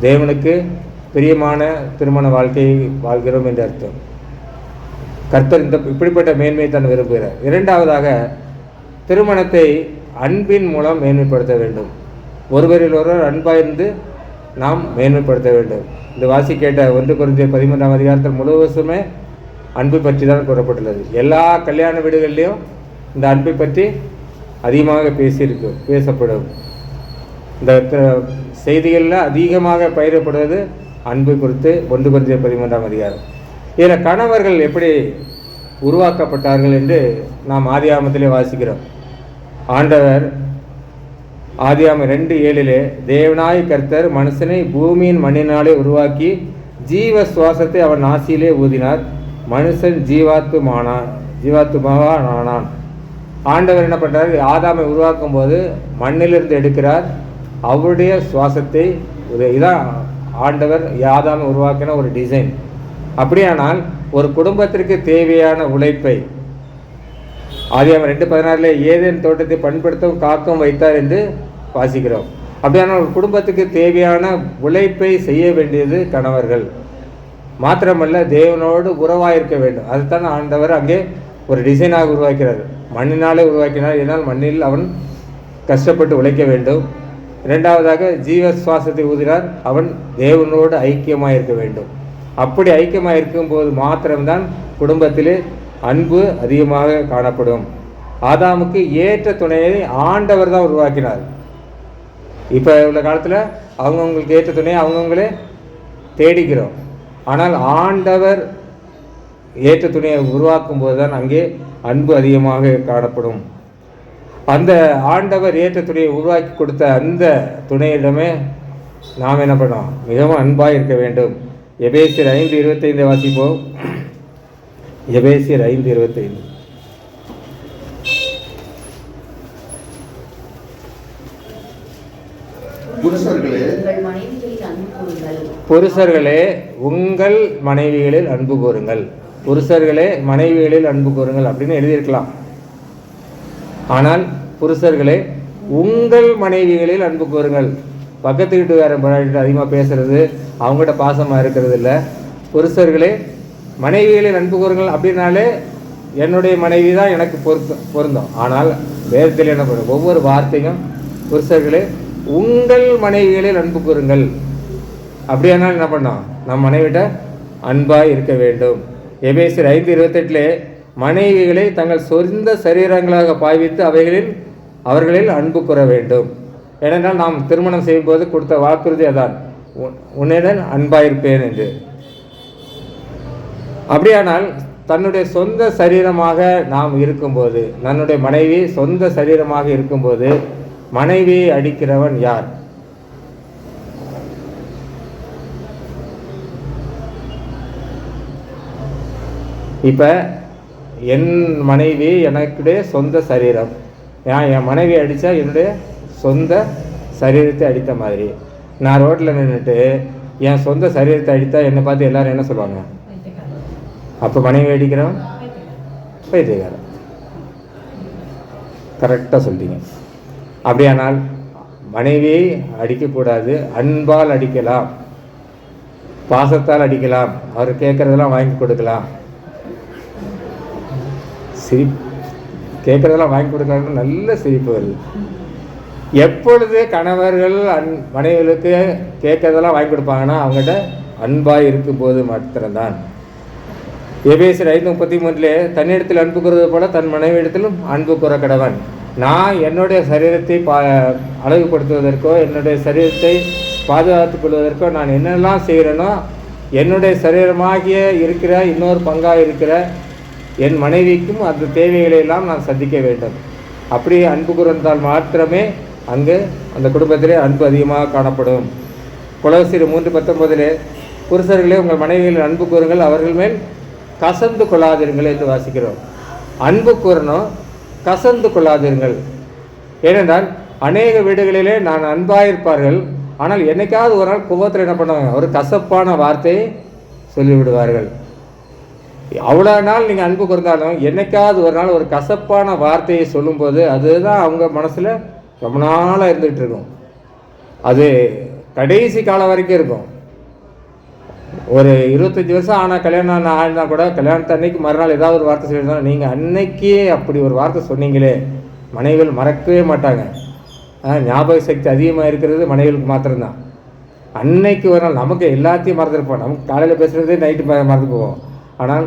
Speaker 1: தேவனுக்கு பிரியமான திருமண வாழ்க்கையை வாழ்கிறோம் என்று அர்த்தம். கர்த்தர் இப்படிப்பட்ட மேன்மையை தான் விரும்புகிறார். இரண்டாவதாக, திருமணத்தை அன்பின் மூலம் மேன்மைப்படுத்த வேண்டும். ஒருவரில் ஒருவர் அன்பாயிருந்து நாம் மேன்மைப்படுத்த வேண்டும். இந்த வாசி கேட்ட 1 Corinthians 13ஆம் அதிகாரத்தில் முழுவதுமே அன்பை பற்றி தான் கூறப்பட்டுள்ளது. எல்லா கல்யாண வீடுகள்லேயும் இந்த அன்பை பற்றி அதிகமாக பேசப்படும். இந்த செய்திகளில் அதிகமாக பயிரப்படுவது அன்பு குறித்து 1 Corinthians 13ஆம் அதிகாரம். இதில் கணவர்கள் எப்படி உருவாக்கப்பட்டார்கள் என்று நாம் ஆதியாகமத்திலே வாசிக்கிறோம். ஆண்டவர் ஆதியாகமம் 2:7 தேவனாய் கர்த்தர் மனுஷனை பூமியின் மண்ணினாலே உருவாக்கி ஜீவ சுவாசத்தை அவன் நாசியிலே ஊதினார், மனுஷன் ஜீவாத்துமாவானான். ஆண்டவர் என்ன பண்ணுறார்? ஆதாமை உருவாக்கும் போது மண்ணிலிருந்து எடுக்கிறார், அவருடைய சுவாசத்தை. இதான் ஆண்டவர் ஆதாமை உருவாக்கின ஒரு டிசைன். அப்படியானால் ஒரு குடும்பத்திற்கு தேவையான உழைப்பை ஆதியாகமம் 2:16 ஏதேன் தோட்டத்தை பண்படுத்தவும் காக்கவும் வைத்தார் என்று வாசிக்கிறோம். அப்படியானால் ஒரு குடும்பத்துக்கு தேவையான உழைப்பை செய்ய வேண்டியது கணவர்கள். மாத்திரமல்ல, தேவனோடு உறவாயிருக்க வேண்டும். அதுதான் ஆண்டவர் அங்கே ஒரு டிசைனாக உருவாக்கிறார். மண்ணினாலே உருவாக்கினார், ஏனால் மண்ணில் அவன் கஷ்டப்பட்டு உழைக்க வேண்டும். இரண்டாவதாக ஜீவ சுவாசத்தை ஊதினார், அவன் தேவனோடு ஐக்கியமாக இருக்க வேண்டும். அப்படி ஐக்கியமாக இருக்கும்போது மாத்திரம்தான் குடும்பத்திலே அன்பு அதிகமாக காணப்படும். ஆதாமுக்கு ஏற்ற துணையை ஆண்டவர் தான் உருவாக்கினார். இப்போ உள்ள காலத்தில் அவங்கவுங்களுக்கு ஏற்ற துணையை அவங்கவுங்களே தேடிக்கிறோம். ஆனால் ஆண்டவர் ஏற்ற துணையை உருவாக்கும் போது தான் அங்கே அன்பு அதிகமாக காணப்படும். அந்த ஆண்டவர் ஏற்ற துணையை உருவாக்கி கொடுத்த அந்த துணையிடமே நாம் என்ன பண்ணோம்? மிகவும் அன்பாக இருக்க வேண்டும். எபேசியர் 5:25 வாசிப்போம். எபேசியர் 5:25. புருஷர்களே உங்கள் மனைவிகளில் அன்பு கூறுங்கள். புருஷர்களே மனைவிகளில் அன்பு கூறுங்கள் அப்படின்னு எழுதியிருக்கலாம். ஆனால் புருஷர்களே உங்கள் மனைவிகளில் அன்பு கூறுங்கள். பக்கத்து வீட்டுக்காரன் அதிகமாக பேசுறது, அவங்ககிட்ட பாசமாக இருக்கிறது இல்லை. புருஷர்களே மனைவிகளில் அன்பு கூறுங்கள் அப்படின்னாலே என்னுடைய மனைவி தான் எனக்கு பொருந்தும். ஆனால் வேதத்தில் என்ன பண்ணும்? ஒவ்வொரு வார்த்தையும் புருஷர்களே உங்கள் மனைவிகளில் அன்பு கூறுங்கள். அப்படியானால் என்ன பண்ணோம்? நம் மனைவிட்ட அன்பாக இருக்க வேண்டும். எபேசியர் 5:28 மனைவிகளை தங்கள் சொந்த சரீரங்களாக பாவித்து அவர்களில் அன்பு கூற வேண்டும். ஏனென்றால் நாம் திருமணம் செய்யும்போது கொடுத்த வாக்குறுதி அதான், உன்னுடன் அன்பாயிருப்பேன் என்று. அப்படியானால் தன்னுடைய சொந்த சரீரமாக நாம் இருக்கும்போது, தன்னுடைய மனைவி சொந்த சரீரமாக இருக்கும்போது மனைவியை அடிக்கிறவன் யார்? இப்போ என் மனைவி எனக்குடைய சொந்த சரீரம். என் மனைவி அடித்தா என்னுடைய சொந்த சரீரத்தை அடித்த மாதிரி. நான் ரோட்டில் நின்றுட்டு என் சொந்த சரீரத்தை அடித்தா என்னை பார்த்து எல்லாரும் என்ன சொல்லுவாங்க? அப்போ மனைவி அடிக்கிறவன் பைத்தியக்காரன். கரெக்டாக சொல்லிட்டீங்க. அப்படியானால் மனைவியை அடிக்கக்கூடாது. அன்பால் அடிக்கலாம், பாசத்தால் அடிக்கலாம், அவர் கேட்குறதெல்லாம் வாங்கி கொடுக்கலாம். கேட்குறதெல்லாம் வாங்கி கொடுக்கலான்னு நல்ல சிரிப்பு வருது. எப்பொழுது கணவர்கள் மனைவிகளுக்கு கேட்கறதெல்லாம் வாங்கி கொடுப்பாங்கன்னா அவங்ககிட்ட அன்பாக இருக்கும்போது மாத்திரம்தான். எபேசியர் 5:33 தன்னிடத்தில் அன்பு கூறுவது போல தன் மனைவியிடத்திலும் அன்பு கூற கடவன். நான் என்னுடைய சரீரத்தை அழகுபடுத்துவதற்கோ என்னுடைய சரீரத்தை பாதுகாத்துக் கொள்வதற்கோ நான் என்னெல்லாம் செய்கிறேனோ என்னுடைய சரீரமாகிய இருக்கிற இன்னொரு பங்காக இருக்கிற என் மனைவிக்கும் அந்த தேவைகளை எல்லாம் நான் சந்திக்க வேண்டும். அப்படி அன்பு கூர்ந்தால் மாத்திரமே அங்கு அந்த குடும்பத்திலே அன்பு அதிகமாக காணப்படும். கொலோசியர் 3:19 புருஷர்களே உங்கள் மனைவிகளில் அன்பு கூறுங்கள், அவர்கள் மேல் கசந்து கொள்ளாதிருங்கள் என்று வாசிக்கிறோம். அன்பு கூறணும், கசந்து கொள்ளாதிருங்கள். ஏனென்றால் அநேக வீடுகளிலே நான் அன்பாயிருப்பார்கள், ஆனால் என்னைக்காவது ஒரு நாள் கோபத்தில் என்ன பண்ணுவாங்க? ஒரு கசப்பான வார்த்தையை சொல்லிவிடுவார்கள். அவ்வளோ நாள் நீங்கள் அன்பு கூர்ந்தாலும் என்னைக்காவது ஒரு நாள் ஒரு கசப்பான வார்த்தையை சொல்லும்போது அதுதான் அவங்க மனசில் ரொம்ப நாளாக இருந்துகிட்டு இருக்கும். அது கடைசி காலம் வரைக்கும் இருக்கும். ஒரு 25 வருஷம் ஆனால் கல்யாணம் ஆனா கூட கல்யாணத்து அன்னைக்கு மறுநாள் ஏதாவது ஒரு வார்த்தை சொல்லியிருந்தாலும் நீங்கள் அன்னைக்கே அப்படி ஒரு வார்த்தை சொன்னீங்களே மனைவிகள் மறக்கவே மாட்டாங்க. ஞாபக சக்தி அதிகமாக இருக்கிறது மனைவிகளுக்கு மாத்திரம்தான். அன்னைக்கு ஒரு நாள் நமக்கு எல்லாத்தையும் மறந்துருப்போம். நமக்கு காலையில் பேசுகிறதே நைட்டு மறந்து போவோம். ஆனால்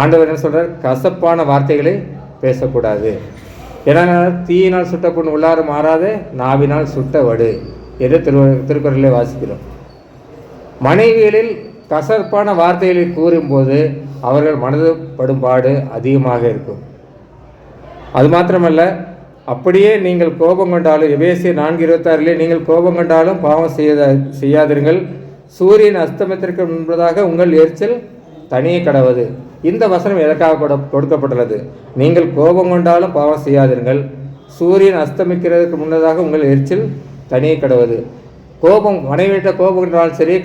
Speaker 1: ஆண்டவர் என்ன சொல்கிறார்? கசப்பான வார்த்தைகளை பேசக்கூடாது. ஏன்னா தீயினால் சுட்ட புண் உள்ளாறு மாறாத நாவினால் சுட்ட வடு என்று திருக்குறளிலே வாசிக்கிறோம். மனைவிகளில் கசப்பான வார்த்தைகளை கூறும்போது அவர்கள் மனது படும் பாடு அதிகமாக இருக்கும். அது மாத்திரமல்ல, அப்படியே நீங்கள் கோபம் கொண்டாலும், எபேசியர் 4:26 நீங்கள் கோபம் கொண்டாலும் பாவம் செய்யாதிருங்கள். சூரியன் அஸ்தமத்திற்கு முன்பதாக உங்கள் எரிச்சல் தனியே கடவது. இந்த வசனம் எதற்காக கொடுக்கப்பட்டுள்ளது? நீங்கள் கோபம் கொண்டாலும் பாவம் செய்யாதிருங்கள். சூரியன் அஸ்தமிக்கிறதுக்கு முன்னதாக உங்கள் எரிச்சல் தனியே கடவது. கோபம், மனைவியிட்ட கோபம் கொண்டாலும் சரி,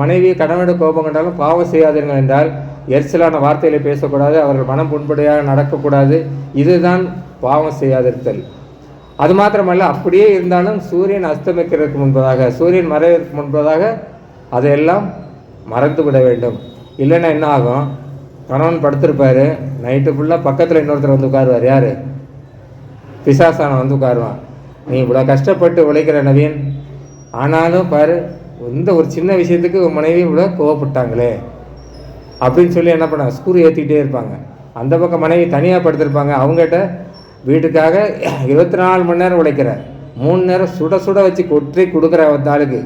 Speaker 1: மனைவி கணவனிட கோபம் கொண்டாலும் பாவம் செய்யாதீர்கள் என்றால் எரிச்சலான வார்த்தைகளை பேசக்கூடாது, அவர்கள் மனம் புண்படியாக நடக்கக்கூடாது. இதுதான் பாவம் செய்யாதிருத்தல். அது மாத்திரமல்ல, அப்படியே இருந்தாலும் சூரியன் அஸ்தமிக்கிறதுக்கு முன்பதாக, சூரியன் மறைவதற்கு முன்பதாக அதையெல்லாம் மறந்து விட வேண்டும். இல்லைன்னா என்ன ஆகும்? கணவன் படுத்திருப்பார், நைட்டு ஃபுல்லாக பக்கத்தில் இன்னொருத்தர் வந்து உட்காருவார். யார்? பிசாசான வந்து உட்காருவான். நீ இவ்வளோ கஷ்டப்பட்டு உழைக்கிற நவீன், ஆனாலும் பாரு, இந்த ஒரு சின்ன விஷயத்துக்கு மனைவி இவ்வளோ கோவப்பட்டாங்களே அப்படின்னு சொல்லி என்ன பண்ணாங்க, ஸ்கூர் ஏற்றிக்கிட்டே இருப்பாங்க. அந்த பக்கம் மனைவி தனியாக படுத்திருப்பாங்க. அவங்ககிட்ட வீட்டுக்காக 24 மணி நேரம் உழைக்கிற, 3 நேரம் சுட சுட வச்சு கொற்றி கொடுக்குற அந்த ஆளுக்கு.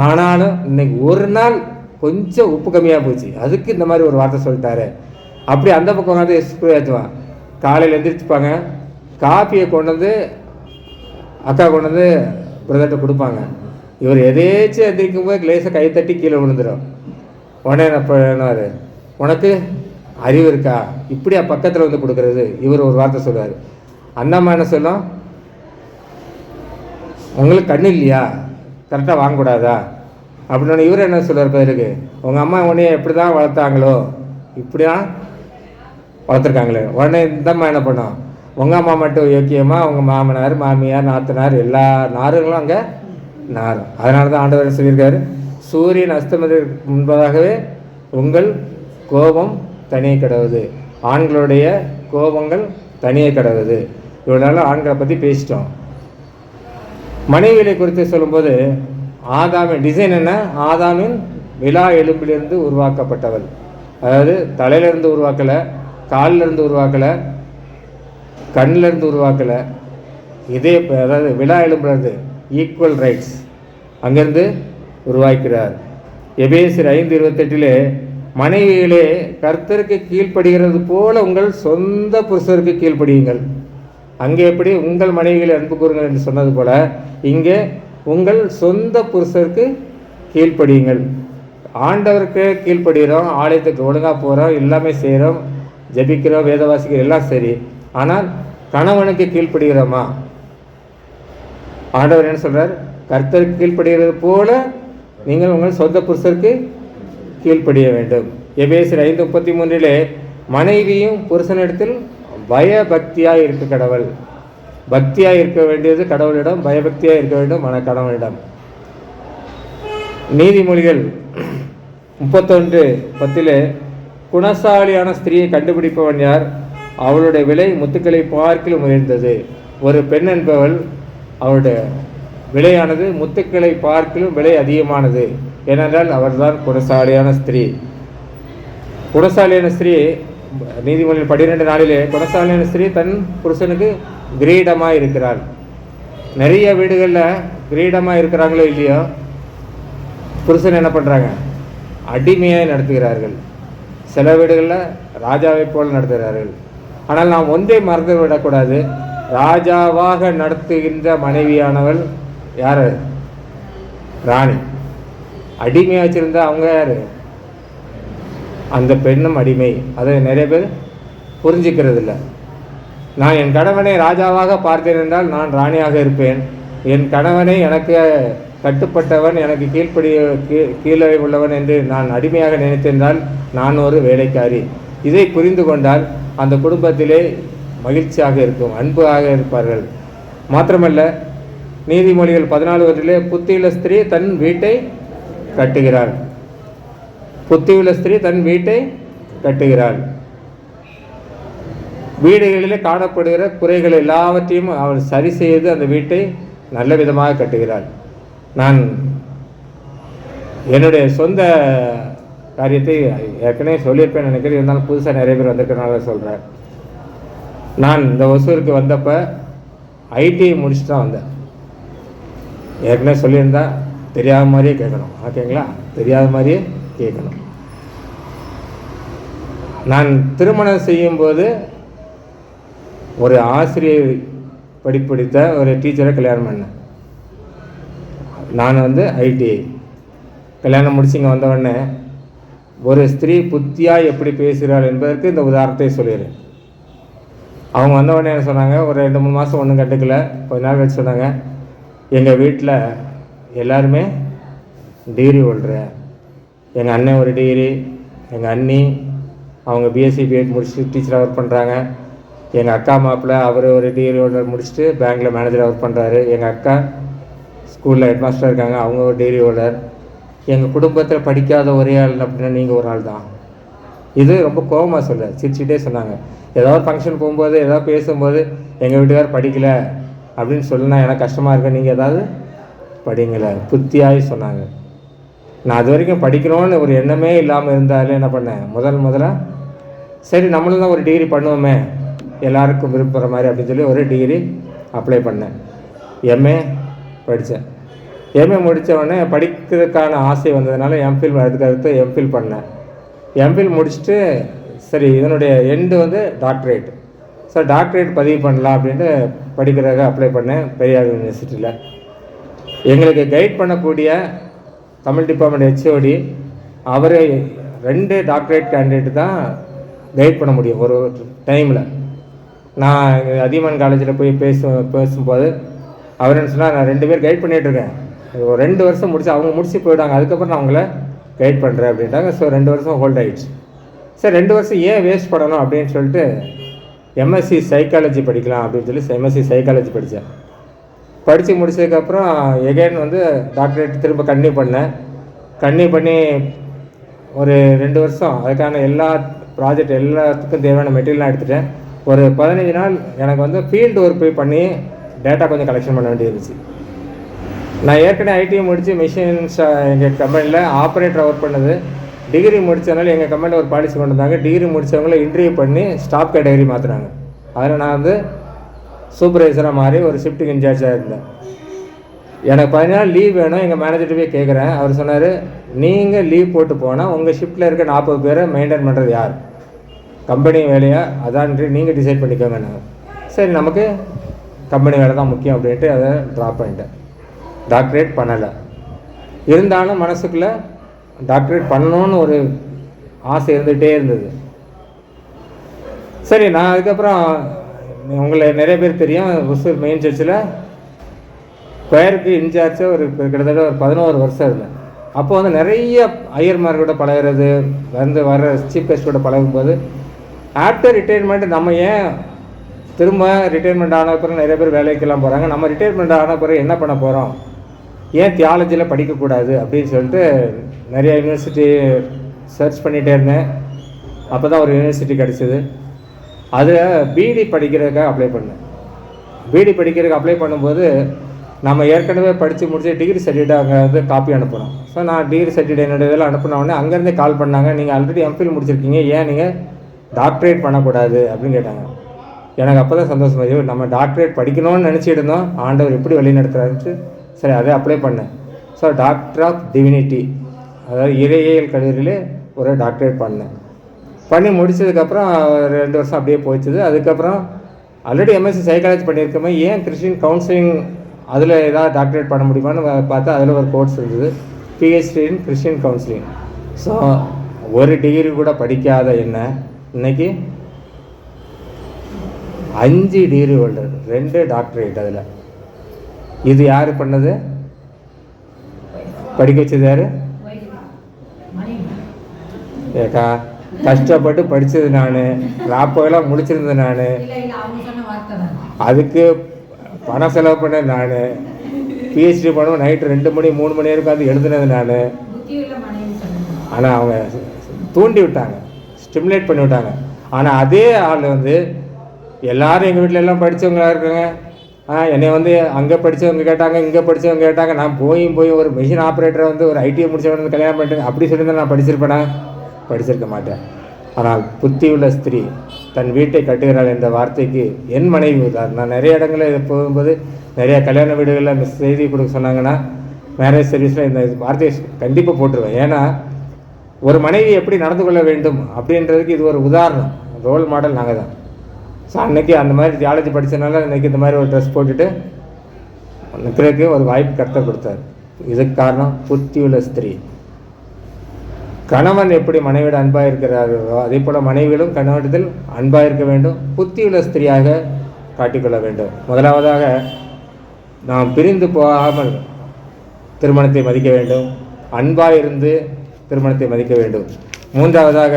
Speaker 1: ஆனாலும் இன்னைக்கு ஒரு நாள் கொஞ்சம் உப்பு கம்மியாக போச்சு, அதுக்கு இந்த மாதிரி ஒரு வார்த்தை சொல்லிட்டாரு. அப்படி அந்த பக்கம் வந்து ஸ்கூர் ஏற்றுவான். காலையில் எந்திரிச்சுப்பாங்க, காப்பியை கொண்டு வந்து அக்கா கொண்டு வந்து பிரதர்கிட்ட கொடுப்பாங்க. இவர் எதேச்சும் எந்திரிக்கும் போது கிளேஸை கை தட்டி கீழே விழுந்துடும். உடனே என்னாரு, உனக்கு அறிவு இருக்கா, இப்படியா பக்கத்தில் வந்து கொடுக்கறது? இவர் ஒரு வார்த்தை சொல்லுவார். அந்த அம்மா என்ன சொல்லும், உங்களுக்கு கண்ணு இல்லையா, கரெக்டாக வாங்கக்கூடாதா அப்படின்னு. இவர் என்ன சொல்லுவார் பதிலுக்கு, உங்கள் அம்மா உன்னைய எப்படி தான் வளர்த்தாங்களோ இப்படி தான் வளர்த்துருக்காங்களே. உடனே இந்த அம்மா என்ன பண்ணும், உங்கள் அம்மா மட்டும் யோக்கியமாக உங்கள் மாமனார் மாமியார் நாத்தனார் எல்லா நார்களும் அங்கே நாரும். அதனால தான் ஆண்டவர் சொல்லியிருக்காரு, சூரியன் அஸ்தமத்திற்கு முன்பதாகவே உங்கள் கோபம் தனியே கிடவுது. ஆண்களுடைய கோபங்கள் தனியே கிடவுது. இவ்வளோ ஆண்களை பற்றி பேசிட்டோம். மனைவிகளை குறித்து சொல்லும்போது ஆதாமின் டிசைன் என்ன? ஆதாமின் விலா எலும்பிலிருந்து உருவாக்கப்பட்டவள். அதாவது தலையிலேருந்து உருவாக்கலை, காலிலிருந்து உருவாக்கலை, கண்ணிலேருந்து உருவாக்கலை. இதே அதாவது விலா எலும்புலேருந்து ஈக்குவல் ரைட்ஸ் அங்கேருந்து உருவாக்கிறார். எபேசியர் 5:28 மனைவிகளே கர்த்தருக்கு கீழ்ப்படுகிறது போல உங்கள் சொந்த புருஷருக்கு கீழ்ப்படியுங்கள். அங்கே எப்படி உங்கள் மனைவிகளை அன்பு கூறுங்கள் என்று சொன்னது போல இங்கே உங்கள் சொந்த புருஷருக்கு கீழ்ப்படியுங்கள். ஆண்டவருக்கு கீழ்ப்படுகிறோம், ஆலயத்துக்கு ஒழுங்காக போகிறோம், எல்லாமே செய்கிறோம், ஜபிக்கிறோம், வேத வாசிக்கிறோம், எல்லாம் சரி. ஆனால் கணவனுக்கு கீழ்ப்படுகிறோமா? ஆண்டவர் என்ன சொல்கிறார்? கர்த்தருக்கு கீழ்ப்படுகிறது போல நீங்கள் உங்கள் சொந்த புருஷருக்கு கீழ்ப்படிய வேண்டும். எபேசியர் 5:33 மனைவியும் புருஷனிடத்தில் பயபக்தியாக இருக்க கடவுள். பக்தியாக இருக்க வேண்டியது கடவுளிடம், பயபக்தியாக இருக்க வேண்டும் கணவனிடம். நீதிமொழிகள் 31:10 குணசாலியான ஸ்திரீயை கண்டுபிடிப்பவன் யார்? அவளுடைய விலை முத்துக்களை பார்க்கிலும் உயர்ந்தது. ஒரு பெண் என்பவள் அவளுடைய விலையானது முத்துக்களை பார்க்கிலும் விலை அதிகமானது. ஏனென்றால் அவர்தான் குணசாலியான ஸ்திரீ. குணசாலியான ஸ்திரீ நீதிமொழிகள் 12:4 குணசாலியான ஸ்திரீ தன் புருஷனுக்கு கிரீடமாக இருக்கிறாள். நிறைய வீடுகளில் கிரீடமாக இருக்கிறாங்களோ இல்லையோ, புருஷன் என்ன பண்ணுறாங்க? அடிமையாக நடத்துகிறார்கள். சில வீடுகளில் ராஜாவை போல் நடத்துகிறார்கள். ஆனால் நாம் ஒன்றை மறந்து விடக்கூடாது, ராஜாவாக நடத்துகின்ற மனைவியானவள் யார்? ராணி. அடிமையாக வச்சுருந்தா அவங்க யார்? அந்த பெண்ணும் அடிமை. அதை நிறைய பேர் புரிஞ்சிக்கிறது இல்லை. நான் என் கணவனை ராஜாவாக பார்த்தேன் என்றால் நான் ராணியாக இருப்பேன். என் கணவனை எனக்கு கட்டுப்பட்டவன், எனக்கு கீழே உள்ளவன் என்று நான் அடிமையாக நினைத்திருந்தால் நான் ஒரு வேலைக்காரி. இதை புரிந்து கொண்டால் அந்த குடும்பத்திலே மகிழ்ச்சியாக இருக்கும், அன்பாக இருப்பார்கள். மாத்திரமல்ல, நீதிமொழிகள் 14 புத்தியுள்ள ஸ்திரீ தன் வீட்டை கட்டுகிறாள். புத்தியுள்ள ஸ்திரீ தன் வீட்டை கட்டுகிறாள். வீடுகளிலே காணப்படுகிற குறைகள் எல்லாவற்றையும் அவள் சரி செய்து அந்த வீட்டை நல்ல விதமாக கட்டுகிறாள். நான் என்னுடைய சொந்த காரியத்தை ஏற்கனவே சொல்லியிருப்பேன் நினைக்கிறேன். இருந்தாலும் புதுசாக நிறைய பேர் வந்திருக்கிறனால சொல்கிறேன். நான் இந்த ஒசூருக்கு வந்தப்போ ஐடிஐ முடிச்சுட்டு தான் வந்தேன். ஏற்கனவே சொல்லியிருந்தா தெரியாத மாதிரியே கேட்கணும், ஓகேங்களா? தெரியாத மாதிரியே கேட்கணும். நான் திருமணம் செய்யும்போது ஒரு ஆசிரியர் படிப்பு படித்த ஒரு டீச்சரை கல்யாணம் பண்ணேன். நான் வந்து ஐடிஐ கல்யாணம் முடிச்சு இங்கே வந்தவுடனே ஒரு ஸ்திரீ புத்தியாக எப்படி பேசுகிறாள் என்பதற்கு இந்த உதாரணத்தை சொல்லிடுறேன். அவங்க வந்தவுடனே என்ன சொன்னாங்க, ஒரு 2-3 மாதம் ஒன்றும் கண்டுக்கல. கொஞ்ச நாள் கழிச்சு சொன்னாங்க, எங்கள் வீட்டில் எல்லாருமே டிகிரி ஹோல்டரு. எங்கள் அண்ணன் ஒரு டிகிரி, எங்கள் அண்ணி அவங்க பிஎஸ்சி பிஎட் முடிச்சுட்டு டீச்சராக ஒர்க் பண்ணுறாங்க. எங்கள் அக்கா மாப்பிள்ளை அவர் ஒரு டிகிரி ஹோல்டர் முடிச்சுட்டு பேங்க்கில் மேனேஜராக ஒர்க் பண்ணுறாரு. எங்கள் அக்கா ஸ்கூலில் ஹெட் மாஸ்டராக இருக்காங்க, அவங்க ஒரு டிகிரி ஹோல்டர். எங்கள் குடும்பத்தில் படிக்காத ஒரே ஆள் அப்படின்னா நீங்கள் ஒரு ஆள் தான். இது ரொம்ப கோபமாக சொல்ல சிரிச்சுட்டே சொன்னாங்க. ஏதாவது ஃபங்க்ஷன் போகும்போது ஏதாவது பேசும்போது எங்கள் வீட்டுக்கார் படிக்கலை அப்படின்னு சொல்லுனா எனக்கு கஷ்டமாக இருக்கு, நீங்கள் ஏதாவது படிங்கலை புத்தியாகி சொன்னாங்க. நான் அது வரைக்கும் படிக்கணும்னு ஒரு எண்ணமே இல்லாமல் இருந்தாலே என்ன பண்ணேன், முதல்ல சரி நம்மளும் தான் ஒரு டிகிரி பண்ணுவோமே எல்லாருக்கும் விரும்புகிற மாதிரி அப்படின்னு சொல்லி ஒரு டிகிரி அப்ளை பண்ணேன். எம்ஏ படித்தேன். எம்ஏ முடித்தவொடனே படிக்கிறதுக்கான ஆசை வந்ததுனால எம்ஃபில் அதுக்கு எம்ஃபில் பண்ணேன். எம்ஃபில் முடிச்சுட்டு சரி இதனுடைய எண்டு வந்து டாக்டரேட். ஸோ டாக்டரேட் பதிவு பண்ணலாம் அப்படின்ட்டு படிக்கிறதுக்கு அப்ளை பண்ணேன் பெரியார் யூனிவர்சிட்டியில். எங்களுக்கு கைட் பண்ணக்கூடிய தமிழ் டிபார்ட்மெண்ட் ஹெச்ஓடி அவர் 2 டாக்டரேட் கேண்டிடேட் தான் கைட் பண்ண முடியும் ஒரு டைமில். நான் அதியமான் காலேஜில் போய் பேசும்போது அவர் என்ன சொன்னால், நான் 2 பேர் கைட் பண்ணிகிட்ருக்கேன், ஒரு 2 வருஷம் முடிச்சு அவங்க முடிச்சு போயிட்டாங்க, அதுக்கப்புறம் நான் அவங்கள கைட் பண்ணுறேன் அப்படின்ட்டாங்க. ஸோ 2 வருஷம் ஹோல்ட் ஆகிடுச்சு. சரி 2 வருஷம் ஏன் வேஸ்ட் பண்ணணும் அப்படின்னு சொல்லிட்டு எம்எஸ்சி சைக்காலஜி படிக்கலாம் அப்படின்னு சொல்லி எம்எஸ்சி சைக்காலஜி படித்தேன். படித்து முடிச்சதுக்கப்புறம் எகைன் வந்து டாக்டரேட் திரும்ப கன்டினியூ பண்ணி ஒரு 2 வருஷம் அதுக்கான எல்லா ப்ராஜெக்ட் எல்லாத்துக்கும் தேவையான மெட்டீரியல்லாம் எடுத்துட்டேன். ஒரு 15 நாள் எனக்கு வந்து ஃபீல்டு ஒர்க் போய் பண்ணி டேட்டா கொஞ்சம் கலெக்ஷன் பண்ண வேண்டியிருந்துச்சு. நான் ஏற்கனவே ஐடிஐ முடித்து மிஷின்ஸ் எங்கள் கம்பெனியில் ஆப்ரேட்டர் ஒர்க் பண்ணது. டிகிரி முடித்ததுனால எங்கள் கம்பெனியில் ஒரு பாலிசி கொண்டு வந்தாங்க, டிகிரி முடித்தவங்கள இன்டர்வியூ பண்ணி ஸ்டாஃப் கேட்டகரி மாற்றுறாங்க. அதில் நான் வந்து சூப்பர்வைசராக மாறி ஒரு ஷிஃப்ட்டுக்கு இன்சார்ஜாக இருந்தேன். எனக்கு 15 நாள் லீவ் வேணும். எங்கள் மேனேஜர்கிட்ட போய் கேட்குறேன். அவர் சொன்னார், நீங்கள் லீவ் போட்டு போனால் உங்கள் ஷிஃப்ட்டில் இருக்க 40 பேரை மெயின்டைன் பண்ணுறது யார், கம்பெனி வேலையா அதான்ட்டு நீங்கள் டிசைட் பண்ணிக்கோங்க. சரி நமக்கு கம்பெனி வேலை தான் முக்கியம் அப்படின்ட்டு அதை ட்ராப் பண்ணிட்டேன். டாக்டரேட் பண்ணலை. இருந்தாலும் மனசுக்குள்ளே டாக்டரேட் பண்ணணுன்னு ஒரு ஆசை இருந்துகிட்டே இருந்தது. சரி நான் அதுக்கப்புறம் உங்களை நிறைய பேர் தெரியும், ஒசூர் மெயின் சர்ச்சில் ஸ்கொயருக்கு இன்சார்ஜாக ஒரு கிட்டத்தட்ட ஒரு 11 வருஷம் இருந்தேன். அப்போ வந்து நிறைய ஐயர்மார்கூட பழகிறது வர சீஃப் கெஸ்ட்டோட பழகும்போது ஆஃப்டர் ரிட்டைர்மெண்ட் நம்ம ஏன் திரும்ப ரிட்டைர்மெண்ட் ஆன பிறகு நிறைய பேர் வேலைக்கெல்லாம் போகிறாங்க, நம்ம ரிட்டைர்மெண்ட் ஆன பிறகு என்ன பண்ண போகிறோம், ஏன் தியாலஜியில் படிக்கக்கூடாது அப்படின்னு சொல்லிட்டு நிறைய யூனிவர்சிட்டி சர்ச் பண்ணிகிட்டே இருந்தேன். அப்போ தான் ஒரு யூனிவர்சிட்டி கிடச்சிது. அதில் பிடி படிக்கிறதுக்காக அப்ளை பண்ணேன். பிடி படிக்கிறதுக்கு அப்ளை பண்ணும்போது நம்ம ஏற்கனவே படித்து முடிச்சு டிகிரி சர்டிஃபிகேட் அங்கே வந்து காப்பி அனுப்பணும். ஸோ நான் டிகிரி சர்டிஃபிகேட் என்னோட இதெல்லாம் அனுப்பினோடனே அங்கேருந்தே கால் பண்ணாங்க, நீங்கள் ஆல்ரெடி எம்ஃபில் முடிச்சிருக்கீங்க, ஏன் நீங்கள் டாக்டரேட் பண்ணக்கூடாது அப்படின்னு கேட்டாங்க. எனக்கு அப்போ தான் சந்தோஷமாக, நம்ம டாக்டரேட் படிக்கணும்னு நினச்சிட்டு இருந்தோம், ஆண்டவர் எப்படி வழி நடத்துகிறாருன்ட்டு சரி அதை அப்ளை பண்ணேன். ஸோ டாக்டர் ஆஃப் டிவினிட்டி, அதாவது இறையியல் கல்லூரியில் ஒரு டாக்டரேட் பண்ணி முடித்ததுக்கப்புறம் 2 வருஷம் அப்படியே போயிடுச்சு. அதுக்கப்புறம் ஆல்ரெடி எம்எஸ்சி சைக்காலஜி பண்ணியிருக்கோமே, ஏன் கிறிஸ்டின் கவுன்சிலிங் அதில் ஏதாவது டாக்டரேட் பண்ண முடியுமான்னு பார்த்தா அதில் ஒரு கோர்ஸ் இருந்தது, PhD in Christian counselling. So ஒரு டிகிரி கூட படிக்காத என்ன இன்னைக்கு 5 டிகிரி ஹோல்டர், 2 டாக்டரேட். அதில் இது யார் பண்ணது, படிக்க வச்சது யார்? ஏக்கா கஷ்டப்பட்டு படித்தது நான், ராப்பெல்லாம் முடிச்சிருந்தது நான், அதுக்கு பணம் செலவு பண்ணது நான், பிஹெச்டி பண்ணுவோம் நைட்டு 2 மணி 3 மணி வரைக்கும் அது எழுதுனது நான். ஆனால் அவங்க தூண்டி விட்டாங்க, ஸ்டிமுலேட் பண்ணி விட்டாங்க. ஆனால் அதே ஆள் வந்து எல்லோரும் எங்கள் வீட்டில் எல்லாம் படித்தவங்களா இருக்காங்க, என்னை வந்து அங்கே படித்தவங்க கேட்டாங்க, இங்கே படித்தவங்க கேட்டாங்க. நான் போய் ஒரு மிஷின் ஆப்ரேட்டரை வந்து ஒரு ஐடிஐ முடித்தவங்க வந்து கல்யாணம் பண்ணிட்டு அப்படி சொல்லியிருந்தால் நான் படிச்சிருப்பேனா? படிச்சிருக்க மாட்டேன். ஆனால் புத்தியுள்ள ஸ்திரீ தன் வீட்டை கட்டுகிறாள் என்ற வார்த்தைக்கு என் மனைவி உதாரணம். நான் நிறைய இடங்களில் போகும்போது நிறைய கல்யாண வீடுகளில் செய்தி கொடுக்க சொன்னாங்கன்னா மேரேஜ் சர்வீஸில் இந்த வார்த்தையை கண்டிப்பாக போட்டுருவேன். ஏன்னா ஒரு மனைவி எப்படி நடந்து கொள்ள வேண்டும் அப்படின்றதுக்கு இது ஒரு உதாரணம், ரோல் மாடல் நாங்கள் தான். ஸோ அன்றைக்கி அந்த மாதிரி தியாலஜி படித்தனால இன்றைக்கி இந்த மாதிரி ஒரு ட்ரெஸ் போட்டுட்டு நிற்கிறதுக்கு ஒரு வாய்ப்பு கர்த்தர் கொடுத்தார். இதுக்கு காரணம் புத்தியுள்ள ஸ்திரீ. கணவன் எப்படி மனைவியோட அன்பாக இருக்கிறாரோ அதே போல் மனைவிகளும் கணவனிடத்தில் அன்பாக இருக்க வேண்டும், புத்தியுள்ள ஸ்திரீயாக காட்டிக்கொள்ள வேண்டும். முதலாவதாக நாம் பிரிந்து போகாமல் திருமணத்தை மதிக்க வேண்டும், அன்பாக இருந்து திருமணத்தை மதிக்க வேண்டும். மூன்றாவதாக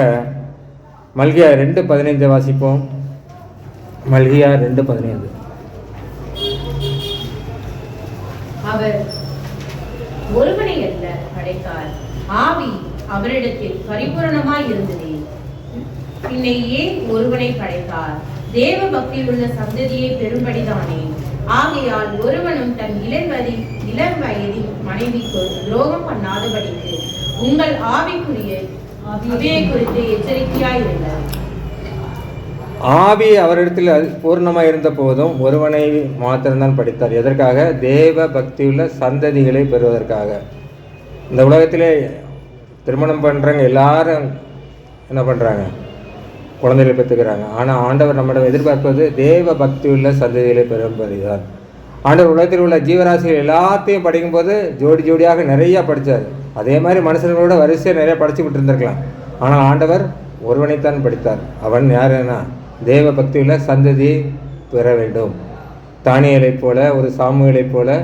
Speaker 1: மல்கியா 2:15 வாசிப்போம். மல்கியா 2:15.
Speaker 2: அவர் ஒருவனை அல்ல படைத்தார், ஆவி அவரிடத்தில் பரிபூரணமாய் இருந்தது. பின்னை ஏன் ஒருவனை படைத்தார்? தேவ பக்தியுள்ள சந்ததியை பெரும்படிதானே. ஆகையால் ஒருவனும் தன் இளம் வயதின் மனைவிக்கு துரோகம் பண்ணாதபடிக்கு உங்கள் ஆவியை குறித்து எச்சரிக்கையாயிருந்தார்.
Speaker 1: ஆவி அவரிடத்தில் பூர்ணமாக இருந்த போதும் ஒருவனை மாத்திரம்தான் படித்தார். எதற்காக? தேவ பக்தியுள்ள சந்ததிகளை பெறுவதற்காக. இந்த உலகத்திலே திருமணம் பண்ணுறவங்க எல்லாரும் என்ன பண்ணுறாங்க? குழந்தைகளை பெற்றுக்கிறாங்க. ஆனால் ஆண்டவர் நம்மிடம் எதிர்பார்ப்பது தேவ பக்தியுள்ள சந்ததிகளை பெறும்பதுதான். ஆண்டவர் உலகத்தில் உள்ள ஜீவராசிகள் எல்லாத்தையும் படிக்கும்போது ஜோடி ஜோடியாக நிறையா படித்தார். அதே மாதிரி மனுஷர்களோட வரிசையாக நிறையா படிச்சுக்கிட்டு இருந்திருக்கலாம். ஆனால் ஆண்டவர் ஒருவனைத்தான் படித்தார். அவன் யாருன்னா தேவ பக்தியுள்ள சந்ததியை பெற வேண்டும். தானியலைப் போல ஒரு சாமுவேலைப் போல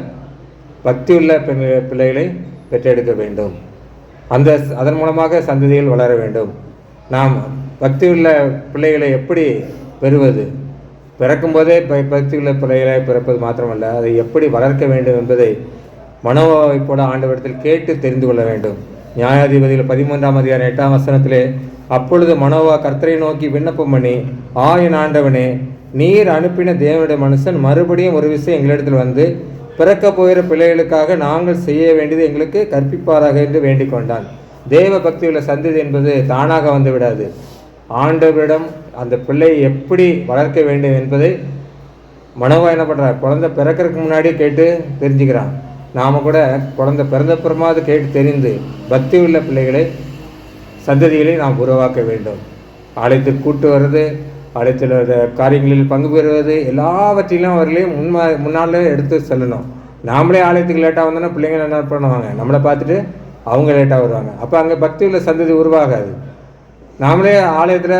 Speaker 1: பக்தியுள்ள பிள்ளைகளை பெற்றெடுக்க வேண்டும். அதன் மூலமாக சந்ததிகள் வளர வேண்டும். நாம் பக்தியுள்ள பிள்ளைகளை எப்படி பெறுவது? பிறக்கும்போதே பக்தியுள்ள பிள்ளைகளை பிறப்பது மாத்திரமல்ல, அதை எப்படி வளர்க்க வேண்டும் என்பதை மனோவாவை போல ஆண்டவரிடத்தில் கேட்டு தெரிந்து கொள்ள வேண்டும். நியாயாதிபதிகள் 13ஆம் அதிகாரம் 8ஆம் வசனத்திலே, அப்பொழுது மனோவா கர்த்தரை நோக்கி விண்ணப்பம் பண்ணி, என் ஆண்டவனே, நீர் அனுப்பின தேவனுடைய மனுஷன் மறுபடியும் ஒரு விஷயம் எங்களிடத்தில் வந்து பிறக்க போகிற பிள்ளைகளுக்காக நாங்கள் செய்ய வேண்டியது எங்களுக்கு கற்பிப்பாராக என்று வேண்டிக் கொண்டான். தேவ பக்தியுள்ள சந்ததி என்பது தானாக வந்து விடாது. ஆண்டவரிடம் அந்த பிள்ளையை எப்படி வளர்க்க வேண்டும் என்பதை மனோவா என்ன பண்ணுறார்? குழந்தை பிறக்கிறதுக்கு முன்னாடியே கேட்டு தெரிஞ்சுக்கிறான். நாம் கூட குழந்தை பிறந்தப்புறமாவது கேட்டு தெரிந்து பக்தி உள்ள பிள்ளைகளை சந்ததிகளை நாம் உருவாக்க வேண்டும். ஆலயத்துக்கு கூட்டு வர்றது, ஆலயத்தில் காரியங்களில் பங்கு பெறுவது, எல்லாவற்றிலும் அவர்களையும் முன்னாலே எடுத்து செல்லணும். நாமளே ஆலயத்துக்கு லேட்டாக வந்தோன்னா பிள்ளைங்க என்ன பண்ணுவாங்க? நம்மளை பார்த்துட்டு அவங்க லேட்டாக வருவாங்க. அப்போ அங்கே பக்தி உள்ள சந்ததி உருவாகாது. நாமளே ஆலயத்தில்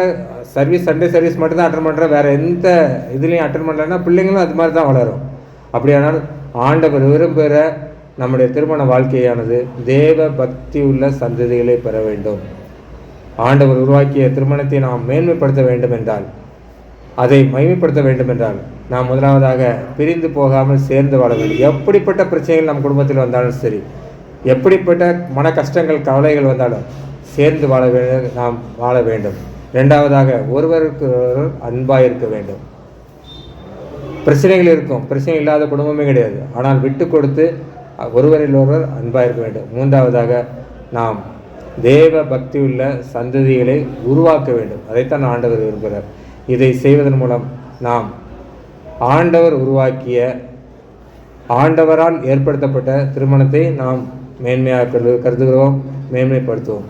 Speaker 1: சண்டே சர்வீஸ் மட்டும்தான் அட்டன் பண்ணுறோம், வேறு எந்த இதுலேயும் அட்டன் பண்ணுறோன்னா பிள்ளைங்களும் அது மாதிரி தான் வளரும். அப்படியானால் ஆண்டவர் விரும்புகிற நம்முடைய திருமண வாழ்க்கையானது தேவ பக்தி உள்ள சந்ததிகளை பெற வேண்டும். ஆண்டவர் உருவாக்கிய திருமணத்தை நாம் மேன்மைப்படுத்த வேண்டும் என்றால், அதை மகிமைப்படுத்த வேண்டும் என்றால், நாம் முதலாவதாக பிரிந்து போகாமல் சேர்ந்து வாழ வேண்டும். எப்படிப்பட்ட பிரச்சனைகள் நம் குடும்பத்தில் வந்தாலும் சரி, எப்படிப்பட்ட மன கஷ்டங்கள் கவலைகள் வந்தாலும் சேர்ந்து நாம் வாழ வேண்டும். இரண்டாவதாக ஒருவருக்கு அன்பாக இருக்க வேண்டும். பிரச்சனைகள் இருக்கும், பிரச்சனை இல்லாத குடும்பமே கிடையாது. ஆனால் விட்டு கொடுத்து ஒருவரில் ஒருவர் அன்பாக இருக்க வேண்டும். மூன்றாவதாக நாம் தேவ பக்தி உள்ள சந்ததிகளை உருவாக்க வேண்டும். அதைத்தான் ஆண்டவர் விரும்புகிறார். இதை செய்வதன் மூலம் நாம் ஆண்டவர் உருவாக்கிய, ஆண்டவரால் ஏற்படுத்தப்பட்ட திருமணத்தை நாம் மேன்மையாக கருதுகிறோம், மேன்மைப்படுத்துவோம்.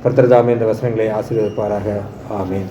Speaker 1: கர்த்தர் தாமே இந்த வசனங்களை ஆசீர்வதிப்பாராக. ஆமேன்.